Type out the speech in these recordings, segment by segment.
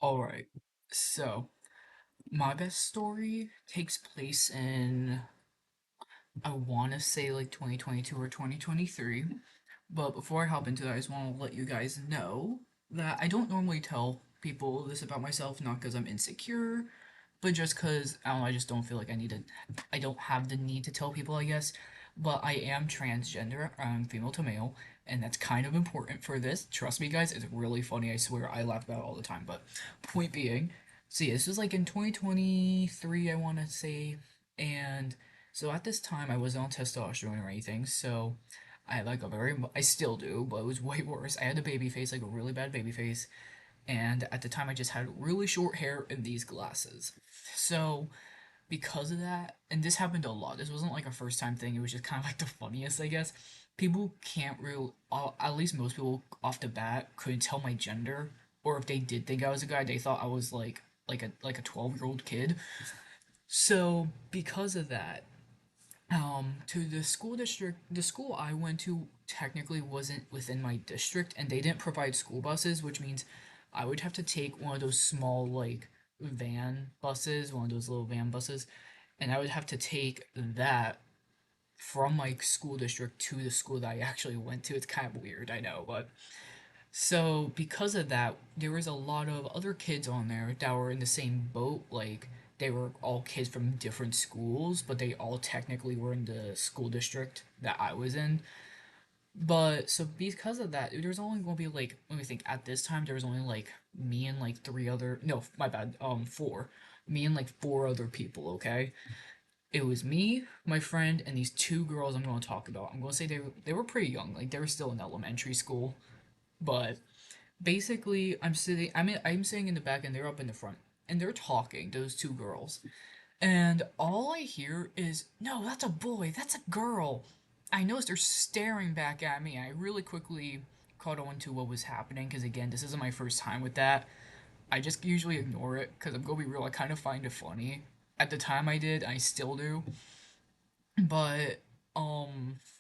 Alright, so my best story takes place in, I want to say like 2022 or 2023. But before I hop into that, I just want to let you guys know that I don't normally tell people this about myself, not because I'm insecure, but just because, I don't know, I just don't feel like I don't have the need to tell people, I guess. But I am transgender, I'm female to male, and that's kind of important for this. Trust me, guys, it's really funny, I swear, I laugh about it all the time. But point being, so yeah, this was like in 2023, I want to say, and so at this time, I wasn't on testosterone or anything, so I had like I still do, but it was way worse. I had a baby face, like a really bad baby face, and at the time I just had really short hair and these glasses. So because of that, and this happened a lot, this wasn't like a first time thing, it was just kind of like the funniest, I guess. People can't real, at least most people off the bat couldn't tell my gender, or if they did think I was a guy, they thought I was like a 12-year-old kid. So because of that, to the school district, the school I went to technically wasn't within my district, and they didn't provide school buses, which means I would have to take one of those small, like, van buses, one of those little van buses, and I would have to take that from my school district to the school that I actually went to. It's kind of weird, I know, but so because of that, there was a lot of other kids on there that were in the same boat. Like they were all kids from different schools, but they all technically were in the school district that I was in. But so because of that, there's only going to be like, let me think. At this time, there was only like me and like three other. No, my bad. Four. Me and like four other people. Okay, it was me, my friend, and these two girls I'm going to talk about. I'm going to say they were pretty young. Like they were still in elementary school, but basically I'm sitting in the back and they're up in the front and they're talking, those two girls, and all I hear is, no, that's a boy, that's a girl. I noticed they're staring back at me. I really quickly caught on to what was happening because again, this isn't my first time with that. I just usually ignore it because I'm gonna be real, I kind of find it funny. At the time I did, I still do. But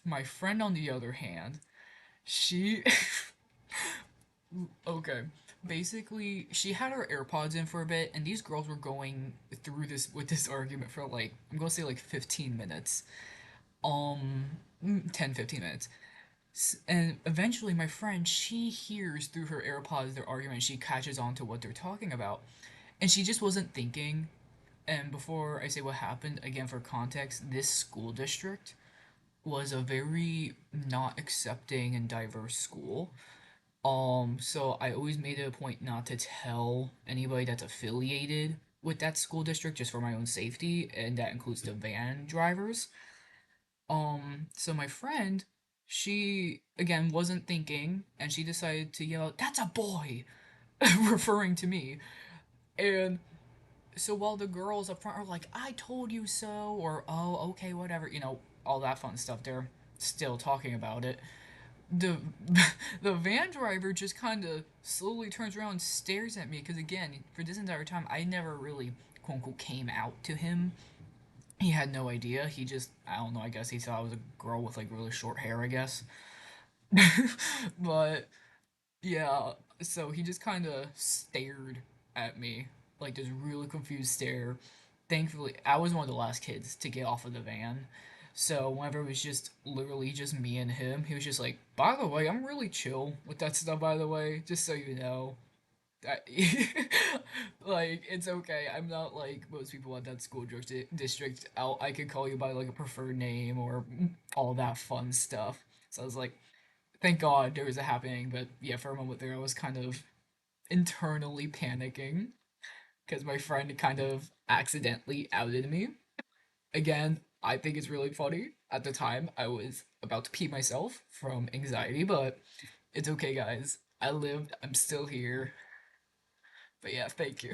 my friend on the other hand, she okay. Basically, she had her AirPods in for a bit, and these girls were going through this argument for like, I'm gonna say like 15 minutes. Um, 10, 15 minutes. And eventually, my friend, she hears through her AirPods their argument, she catches on to what they're talking about. And she just wasn't thinking. And before I say what happened, again, for context, this school district was a very not accepting and diverse school. So I always made it a point not to tell anybody that's affiliated with that school district just for my own safety, and that includes the van drivers. So my friend, she again wasn't thinking, and she decided to yell, "That's a boy," referring to me. And so while the girls up front are like, "I told you so," or "Oh, okay, whatever," all that fun stuff, they're still talking about it. the the van driver just kind of slowly turns around and stares at me because again, for this entire time I never really quote unquote came out to him. He had no idea. He just, I don't know, I guess he thought I was a girl with like really short hair, I guess. But yeah, so he just kind of stared at me like this really confused stare. Thankfully I was one of the last kids to get off of the van, so whenever it was just literally just me and him, he was just like, by the way, I'm really chill with that stuff, by the way, just so you know. That like, it's okay, I'm not like most people at that district. I could call you by like a preferred name or all that fun stuff. So I was like, thank God there was a happening. But yeah, for a moment there I was kind of internally panicking because my friend kind of accidentally outed me. Again, I think it's really funny. At the time, I was about to pee myself from anxiety, but it's okay, guys. I lived, I'm still here. But yeah, thank you.